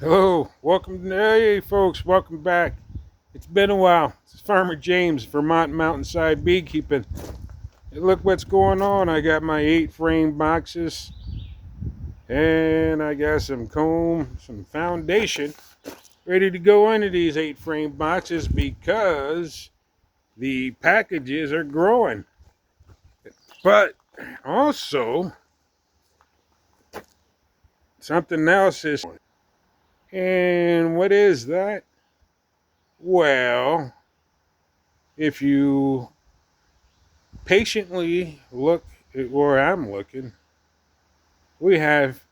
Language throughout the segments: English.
Hello, hey folks, welcome back. It's been a while. This is Farmer James, Vermont Mountainside Beekeeping. Hey, look what's going on. I got my 8 frame boxes and I got some comb, some foundation ready to go into these 8 frame boxes because the packages are growing. But also, something else is. And what is that? Well, if you patiently look at where I'm looking, we have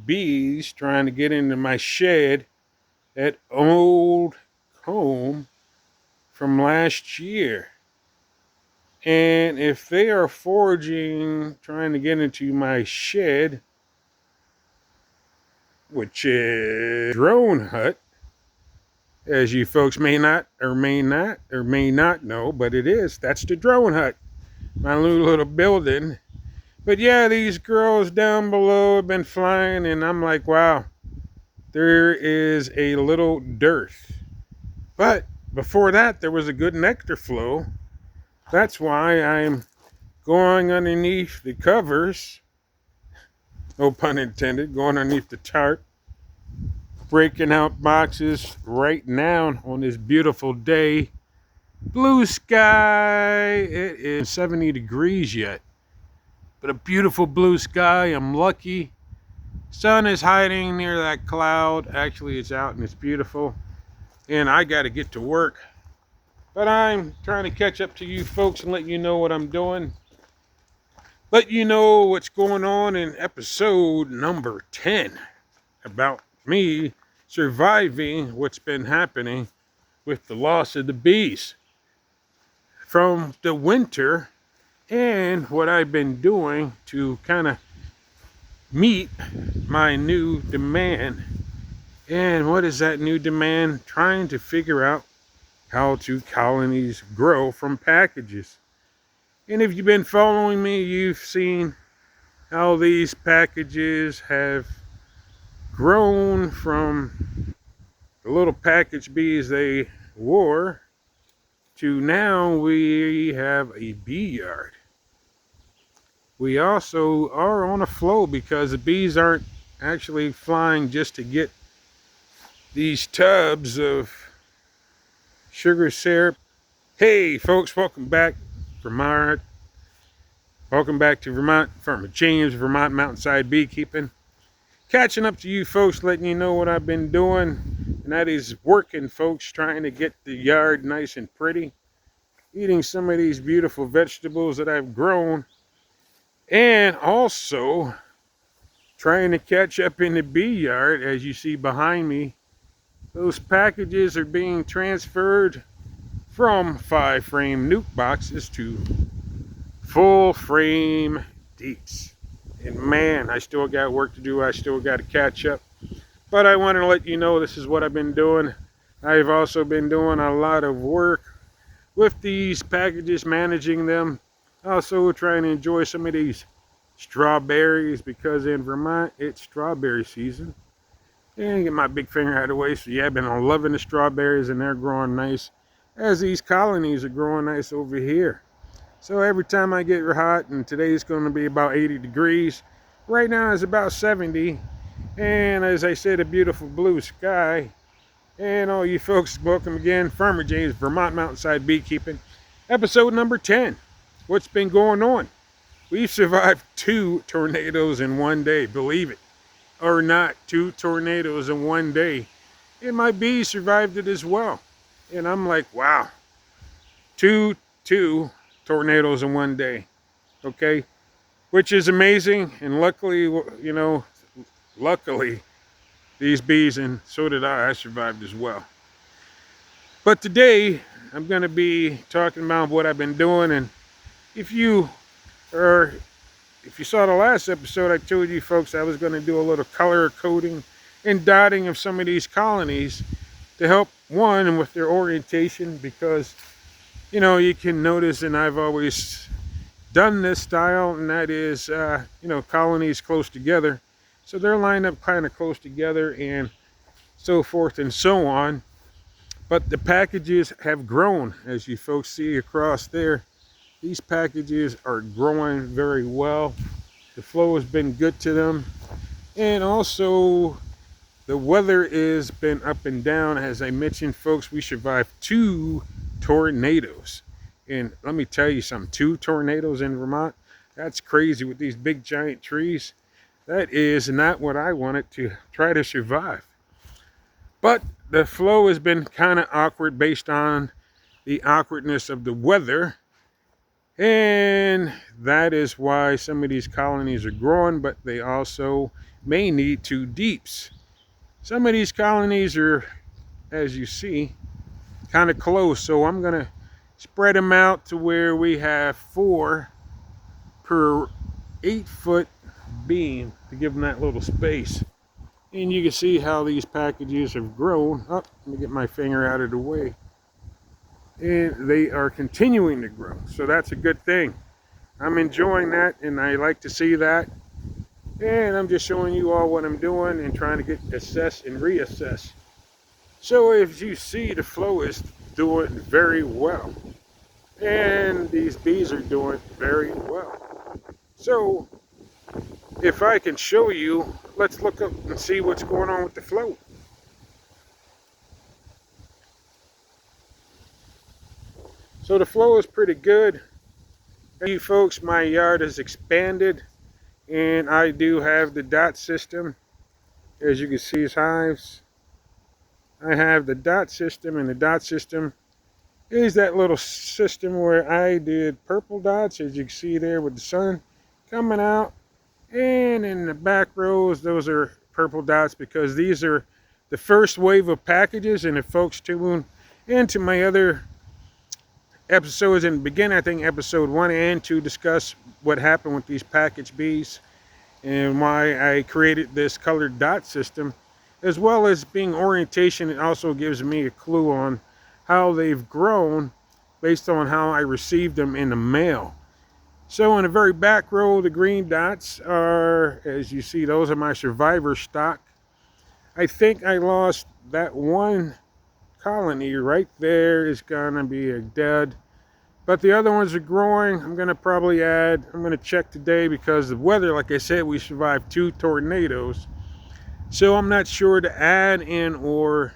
bees trying to get into my shed at old comb from last year. And if they are foraging, trying to get into my shed, which is drone hut, as you folks may not know, but it is. That's the drone hut, my little building. But yeah, these girls down below have been flying, and I'm like, wow, there is a little dearth. But before that, there was a good nectar flow. That's why I'm going underneath the covers, no pun intended, going underneath the tarp, breaking out boxes right now on this beautiful day. Blue sky, it is 70 degrees yet, but a beautiful blue sky. I'm lucky. Sun is hiding near that cloud. Actually, it's out and it's beautiful. And I got to get to work. But I'm trying to catch up to you folks and let you know what I'm doing. Let you know what's going on in episode number 10 about me surviving what's been happening with the loss of the bees from the winter and what I've been doing to kind of meet my new demand. And what is that new demand? Trying to figure out how to colonies grow from packages. And if you've been following me, you've seen how these packages have grown from the little package bees they wore to now we have a bee yard. We also are on a flow because the bees aren't actually flying just to get these tubs of sugar syrup. Hey folks, welcome back Vermont. Welcome back to Vermont, Farmer James, Vermont Mountainside Beekeeping. Catching up to you folks, letting you know what I've been doing, and that is working, folks, trying to get the yard nice and pretty, eating some of these beautiful vegetables that I've grown, and also trying to catch up in the bee yard. As you see behind me, those packages are being transferred from 5-frame nuke boxes to full frame deets. And man, I still got work to do. I still got to catch up. But I wanted to let you know this is what I've been doing. I've also been doing a lot of work with these packages, managing them. Also trying to enjoy some of these strawberries because in Vermont, it's strawberry season. And get my big finger out of the way. So yeah, I've been loving the strawberries and they're growing nice as these colonies are growing nice over here. So every time I get hot, and today's going to be about 80 degrees. Right now it's about 70. And as I said, a beautiful blue sky. And all you folks, welcome again. Farmer James, Vermont Mountainside Beekeeping. Episode number 10. What's been going on? We've survived 2 tornadoes in one day. Believe it or not, 2 tornadoes in one day. And my bees survived it as well. And I'm like, wow. Two tornadoes in one day. Okay? Which is amazing. And luckily, you know, these bees, and so did I survived as well. But today, I'm going to be talking about what I've been doing. And if you saw the last episode, I told you folks I was going to do a little color coding and dotting of some of these colonies to help, one, with their orientation, because, you know, you can notice, and I've always done this style, and that is, you know, colonies close together. So they're lined up kind of close together, and so forth and so on. But the packages have grown, as you folks see across there. These packages are growing very well. The flow has been good to them. And also, the weather has been up and down. As I mentioned, folks, we survived 2 tornadoes. And let me tell you something, 2 tornadoes in Vermont? That's crazy with these big giant trees. That is not what I wanted to try to survive. But the flow has been kind of awkward based on the awkwardness of the weather. And that is why some of these colonies are growing, but they also may need 2 deeps. Some of these colonies are, as you see, kind of close. So I'm going to spread them out to where we have 4 per 8-foot beam to give them that little space. And you can see how these packages have grown. Oh, let me get my finger out of the way. And they are continuing to grow. So that's a good thing. I'm enjoying that, and I like to see that. And I'm just showing you all what I'm doing and trying to get assess and reassess. So as you see, the flow is doing very well. And these bees are doing very well. So if I can show you, let's look up and see what's going on with the flow. So the flow is pretty good. You folks, my yard is expanded, and I do have the dot system. As you can see, these hives. I have the dot system, and the dot system is that little system where I did purple dots, as you can see there with the sun coming out. And in the back rows, those are purple dots because these are the first wave of packages. And if folks tune into my other episodes in the beginning, I think episode 1 and 2, discuss what happened with these package bees and why I created this colored dot system, as well as being orientation. It also gives me a clue on how they've grown based on how I received them in the mail. So in the very back row, the green dots are, as you see, those are my survivor stock. I think I lost that one colony right there is gonna be a dead, but the other ones are growing. I'm gonna probably add, I'm gonna check today because the weather, like I said, we survived 2 tornadoes. So I'm not sure to add in or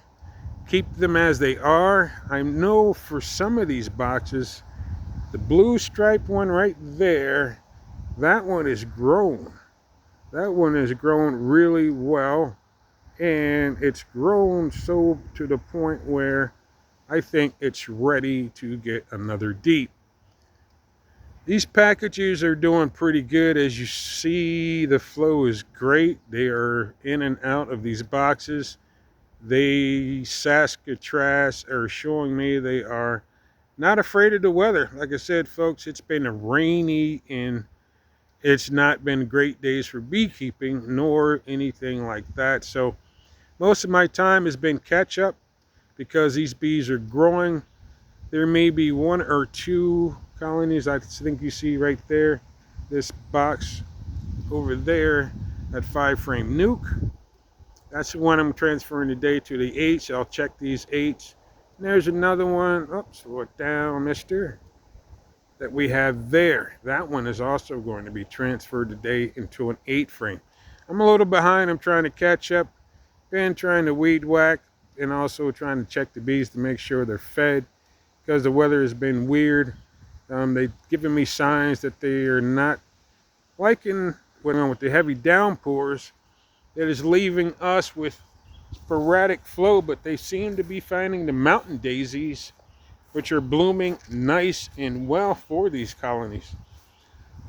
keep them as they are. I know for some of these boxes, the blue striped one right there, that one is grown. That one is grown really well. And it's grown so to the point where I think it's ready to get another deep. These packages are doing pretty good. As you see, the flow is great. They are in and out of these boxes. They Saskatraz are showing me they are not afraid of the weather. Like I said, folks, it's been rainy and it's not been great days for beekeeping nor anything like that. So most of my time has been catch up because these bees are growing. There may be 1 or 2 colonies. I think you see right there, this box over there, that 5-frame nuke. That's the one I'm transferring today to the 8s. I'll check these 8s. And there's another one. Oops, slow it down, mister. That we have there. That one is also going to be transferred today into an 8-frame. I'm a little behind. I'm trying to catch up. Been trying to weed whack and also trying to check the bees to make sure they're fed because the weather has been weird. They've given me signs that they are not liking what's going on with the heavy downpours that is leaving us with sporadic flow, but they seem to be finding the mountain daisies, which are blooming nice and well for these colonies.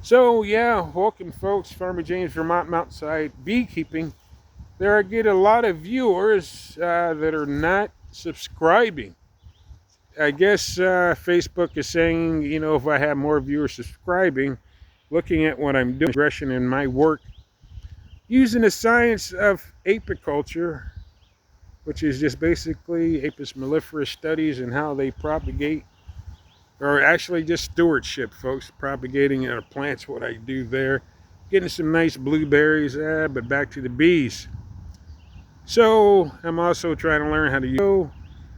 So yeah, welcome folks, Farmer James, Vermont Mountainside Beekeeping. There I get a lot of viewers that are not subscribing. I guess Facebook is saying, you know, if I have more viewers subscribing, looking at what I'm doing, progression in my work, using the science of apiculture, which is just basically Apis mellifera studies and how they propagate, or actually just stewardship, folks, propagating plants, what I do there. Getting some nice blueberries, but back to the bees. So I'm also trying to learn how to use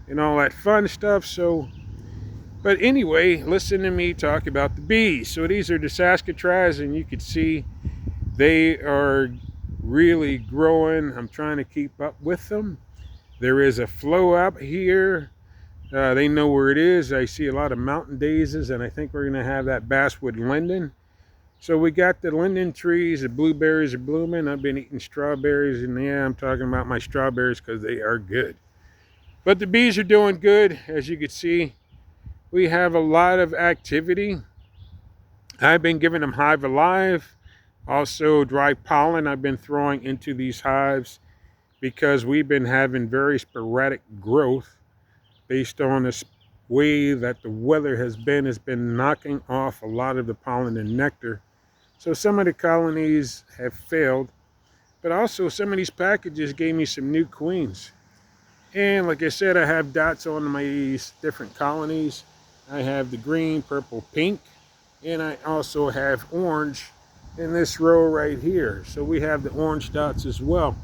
and all that fun stuff. So, but anyway, listen to me talk about the bees. So these are the Saskatraz, and you can see they are really growing. I'm trying to keep up with them. There is a flow out here. They know where it is. I see a lot of mountain daisies, and I think we're going to have that basswood linden. So we got the linden trees. The blueberries are blooming. I've been eating strawberries, and yeah, I'm talking about my strawberries because they are good. But the bees are doing good. As you can see, we have a lot of activity. I've been giving them Hive Alive. Also, dry pollen I've been throwing into these hives because we've been having very sporadic growth based on this way that the weather has been knocking off a lot of the pollen and nectar. So some of the colonies have failed, but also some of these packages gave me some new queens. And like I said, I have dots on my different colonies. I have the green, purple, pink, and I also have orange in this row right here. So we have the orange dots as well.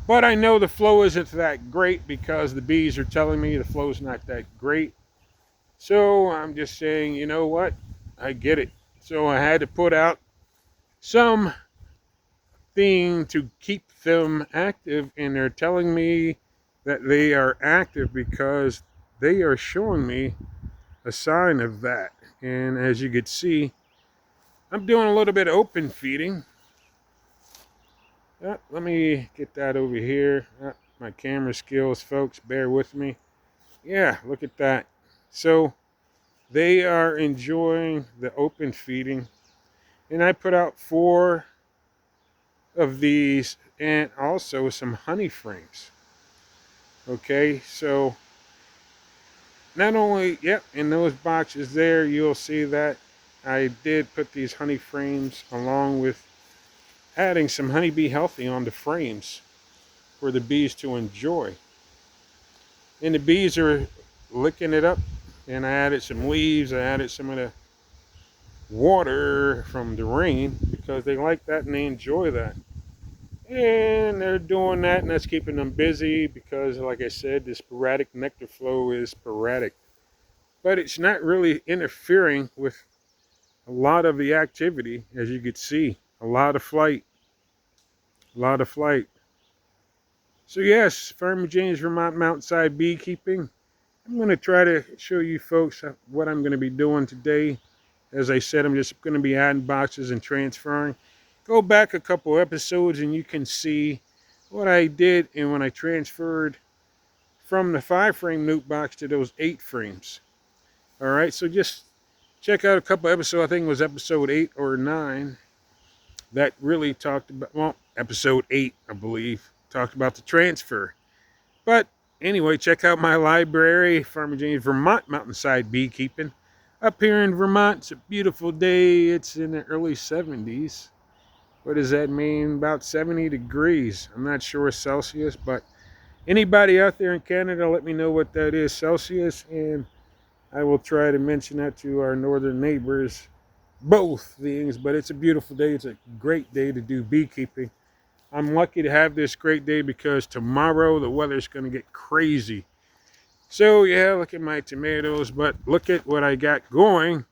But I know the flow isn't that great because the bees are telling me the flow's not that great. So I'm just saying, you know what? I get it. So I had to put out some thing to keep them active, and they're telling me that they are active because they are showing me a sign of that. And as you can see, I'm doing a little bit of open feeding. Let me get that over here. My camera skills, folks, bear with me. Yeah, look at that. So they are enjoying the open feeding. And I put out 4 of these and also some honey frames. Okay, so not only, yep, in those boxes there, you'll see that I did put these honey frames along with adding some Honeybee Healthy on the frames for the bees to enjoy. And the bees are licking it up. And I added some leaves. I added some of the water from the rain because they like that and they enjoy that. And they're doing that, and that's keeping them busy because, like I said, the sporadic nectar flow is sporadic. But it's not really interfering with a lot of the activity, as you can see. A lot of flight. A lot of flight. So yes, Farmer James Vermont Mountainside Beekeeping. I'm going to try to show you folks what I'm going to be doing today. As I said, I'm just going to be adding boxes and transferring. Go back a couple episodes and you can see what I did and when I transferred from the 5-frame nuke box to those 8 frames. All right, so just check out a couple episodes. I think it was episode 8 or 9 that really talked about, well, episode 8, I believe, talked about the transfer. But anyway, check out my library, Farmer James Vermont Mountainside Beekeeping. Up here in Vermont, it's a beautiful day. It's in the early 70s. What does that mean? About 70 degrees. I'm not sure Celsius, but anybody out there in Canada, let me know what that is Celsius, and I will try to mention that to our northern neighbors. Both things, but it's a beautiful day. It's a great day to do beekeeping. I'm lucky to have this great day because tomorrow the weather's going to get crazy. So yeah, look at my tomatoes, but look at what I got going,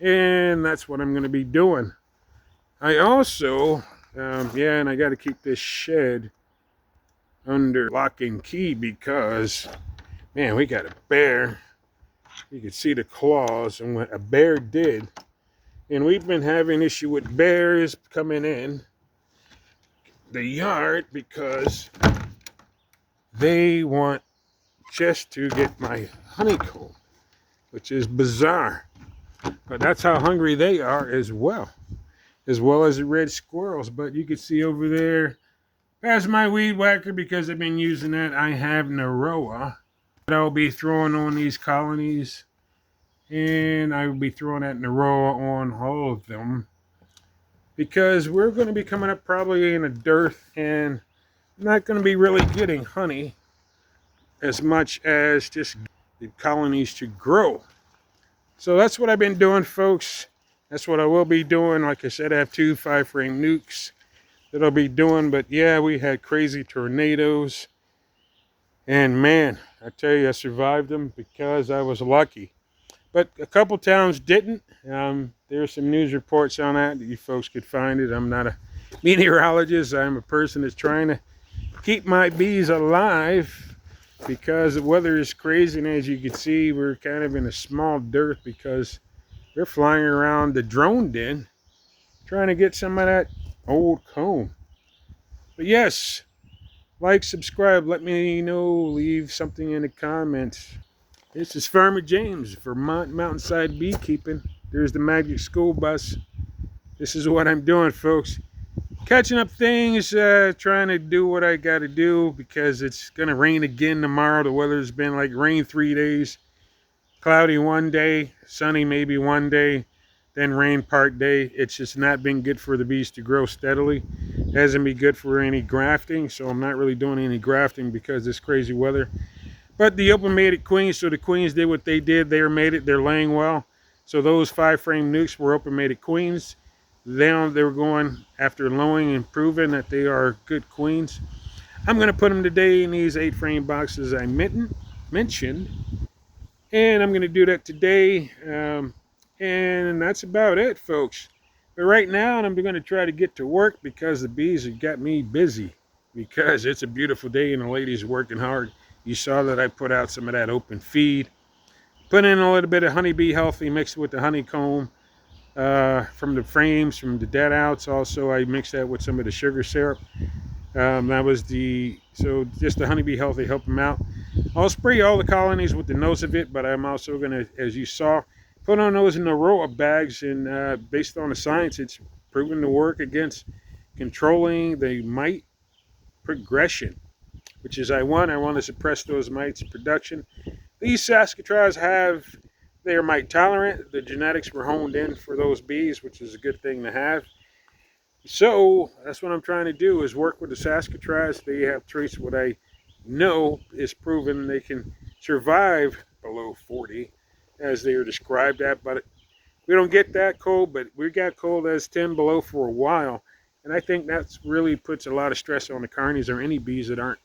and that's what I'm going to be doing. I also, and I got to keep this shed under lock and key because, man, we got a bear. You can see the claws and what a bear did. And we've been having issue with bears coming in the yard because they want just to get my honeycomb, which is bizarre. But that's how hungry they are as well as the red squirrels. But you can see over there, past my weed whacker because I've been using that, I have Naroa that I'll be throwing on these colonies. And I will be throwing that Naroa on all of them because we're going to be coming up probably in a dearth and not going to be really getting honey as much as just the colonies to grow. So that's what I've been doing, folks. That's what I will be doing. Like I said, I have 2 5-frame nukes. that I'll be doing. But yeah, we had crazy tornadoes. And man, I tell you, I survived them because I was lucky. But a couple towns didn't. There's some news reports on that you folks could find it. I'm not a meteorologist. I'm a person that's trying to keep my bees alive because the weather is crazy. And as you can see, we're kind of in a small dearth because they're flying around the drone den trying to get some of that old comb. But yes, like, subscribe, let me know, leave something in the comments. This is Farmer James, Vermont Mountainside Beekeeping. There's the Magic School Bus. This is what I'm doing, folks. Catching up things, trying to do what I got to do because it's going to rain again tomorrow. The weather's been like rain 3 days, cloudy one day, sunny maybe one day, then rain part day. It's just not been good for the bees to grow steadily. It hasn't been good for any grafting, so I'm not really doing any grafting because of this crazy weather. But the open mated queens, so the queens did what they did. They were mated, they're laying well. So those 5-frame nukes were open mated queens. Now they're going after lowing and proving that they are good queens. I'm going to put them today in these 8-frame boxes I mentioned. And I'm going to do that today. And that's about it, folks. But right now, I'm going to try to get to work because the bees have got me busy. Because it's a beautiful day and the ladies are working hard. You saw that I put out some of that open feed. Put in a little bit of Honeybee Healthy mixed with the honeycomb from the frames, from the dead outs. Also, I mixed that with some of the sugar syrup. That was so just the Honeybee Healthy help them out. I'll spray all the colonies with the nose of it, but I'm also going to, as you saw, put on those in the roll-up bags. And based on the science, it's proven to work against controlling the mite progression, which is I want to suppress those mites production. These Saskatraz they're mite tolerant. The genetics were honed in for those bees, which is a good thing to have. So that's what I'm trying to do is work with the Saskatraz. They have traits what I know is proven they can survive below 40 as they are described at, but we don't get that cold, but we got cold as 10 below for a while. And I think that's really puts a lot of stress on the carnies or any bees that aren't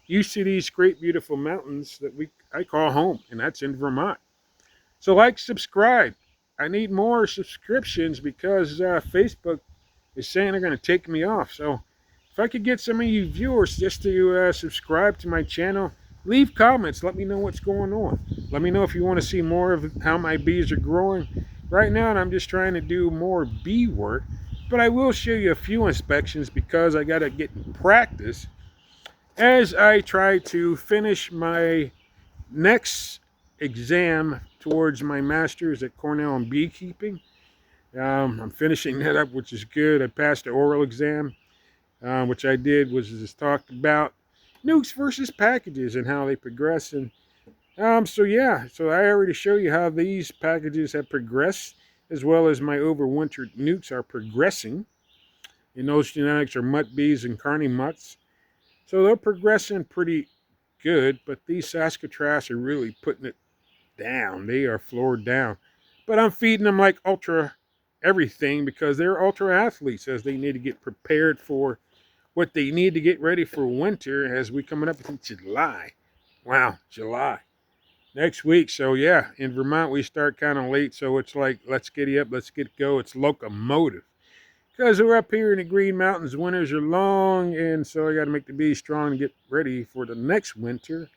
used to these great, beautiful mountains that I call home, and that's in Vermont. So like, subscribe. I need more subscriptions because Facebook is saying they're going to take me off. So if I could get some of you viewers just to subscribe to my channel, leave comments. Let me know what's going on. Let me know if you want to see more of how my bees are growing. Right now, I'm just trying to do more bee work, but I will show you a few inspections because I got to get in practice as I try to finish my next exam towards my master's at Cornell in beekeeping. I'm finishing that up, which is good. I passed the oral exam, which I did, was just talked about nukes versus packages and how they progress. And so yeah, so I already show you how these packages have progressed, as well as my overwintered nukes are progressing. And those genetics are mutt bees and carny mutts. So they're progressing pretty good, but these Saskatraz are really putting it down. They are floored down. But I'm feeding them like ultra everything because they're ultra athletes as they need to get prepared for what they need to get ready for winter as we coming up in July. Wow, July. Next week. So yeah, in Vermont we start kind of late. So it's like, let's get up, let's get go. It's locomotive. Because we're up here in the Green Mountains, winters are long, and so I got to make the bees strong and get ready for the next winter.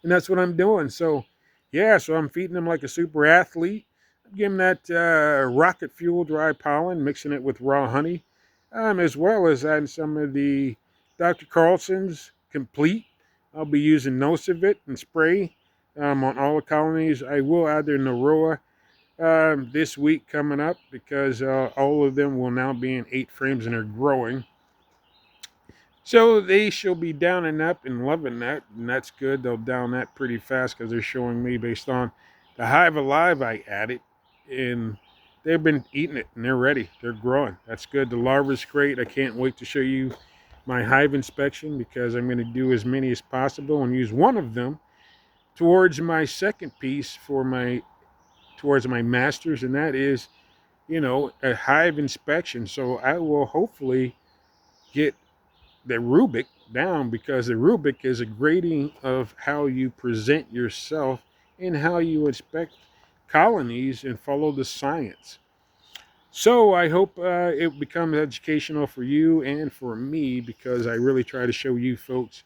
And that's what I'm doing. So, yeah, so I'm feeding them like a super athlete. I'm giving that rocket fuel dry pollen, mixing it with raw honey, as well as adding some of the Dr. Carlson's Complete. I'll be using Nosivit and spray on all the colonies. I will add their Naroa this week coming up because all of them will now be in 8 frames and are growing. So they shall be downing up and loving that, and that's good. They'll down that pretty fast because they're showing me based on the Hive Alive I added, and they've been eating it and they're ready. They're growing. That's good. The larva's great. I can't wait to show you my hive inspection because I'm going to do as many as possible and use one of them towards my second piece towards my master's, and that is, a hive inspection. So I will hopefully get the rubric down, because the rubric is a grading of how you present yourself and how you inspect colonies and follow the science. So I hope it becomes educational for you and for me, because I really try to show you folks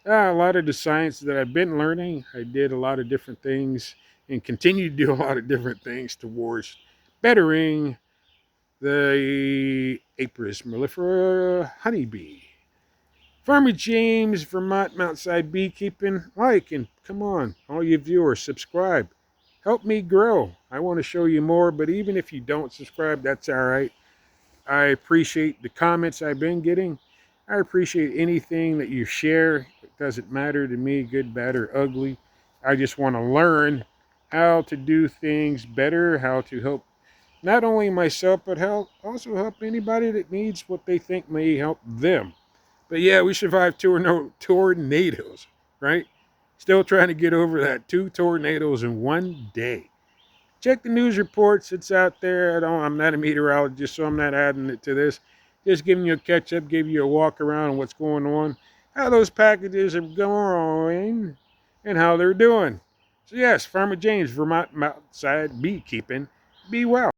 a lot of the science that I've been learning. I did a lot of different things and continue to do a lot of different things towards bettering the Apis mellifera honeybee. Farmer James, Vermont Mountside Beekeeping. Like and come on, all you viewers, subscribe. Help me grow. I want to show you more, but even if you don't subscribe, that's all right. I appreciate the comments I've been getting. I appreciate anything that you share. It doesn't matter to me, good, bad, or ugly. I just want to learn how to do things better, how to help not only myself, but also help anybody that needs what they think may help them. But yeah, we survived tornadoes, right? Still trying to get over that. 2 tornadoes in one day. Check the news reports. It's out there. I'm not a meteorologist, so I'm not adding it to this. Just giving you a catch up, give you a walk around on what's going on, how those packages are going, and how they're doing. So yes, Farmer James, Vermont Outside Beekeeping. Be well.